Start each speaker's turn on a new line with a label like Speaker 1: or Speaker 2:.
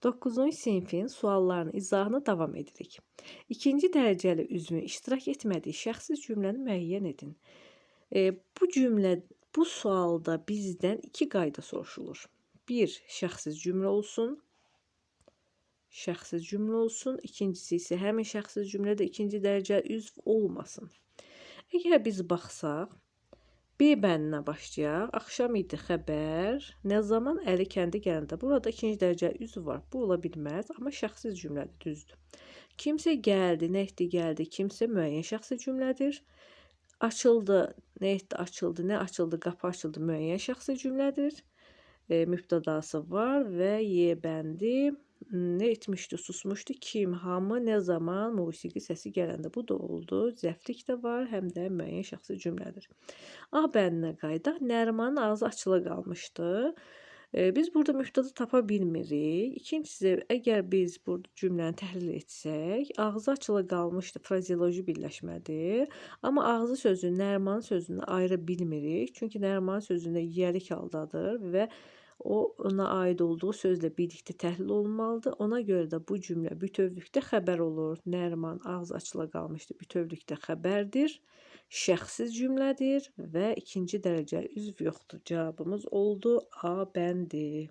Speaker 1: 9-cu sinfin suallarının izahına davam edirik. İkinci dərəcəli üzvün iştirak etmədiyi şəxsiz cümləni müəyyən edin. Bu cümlə, bu sualda bizdən iki qayda soruşulur. Bir, şəxsiz cümlə olsun. Şəxsiz cümlə olsun. İkincisi isə həmin şəxsiz cümlədə ikinci dərəcəli üzv olmasın. Əgər biz baxsaq, B bəndinə başlayaq. Axşam idi xəbər. Nə zaman Əli kəndə gələndə. Burada ikinci dərəcəli üzv var. Bu ola bilməz, amma şəxsiz cümlədir, düzdür. Kimsə gəldi, nə etdi, gəldi. Kimsə müəyyən şəxsi cümlədir. Açıldı, nə etdi, açıldı, nə açıldı, qapı açıldı, müəyyən şəxsi cümlədir. Mübtədası var və Y bəndi nə etmişdi, susmuşdu, kim, hamı, nə zaman, musiqi səsi gələndə. Bu da oldu. Zəflik də var, həm də müəyyən şəxsi cümlədir. A bəndinə qayıdaq. Nərimanın ağzı açılı qalmışdı. Biz burada mübtəda tapa bilmirik. İkincisi, əgər biz bu cümləni təhlil etsək, ağzı açılı qalmışdı, frazeoloji birləşmədir. Amma ağzı sözü Nərimanın sözündən ayıra bilmirik. Çünki Nərimanın sözündə yiyəlik haldadır və ona aid olduğu sözlə birlikdə təhlil olunmalıdır. Ona görə də bu cümlə bütövlükdə xəbər olur. Nəriman ağzı açıla qalmışdı. Bütövlükdə xəbərdir. Şəxsiz cümlədir və ikinci dərəcəli üzv yoxdur. Cavabımız oldu A bəndi.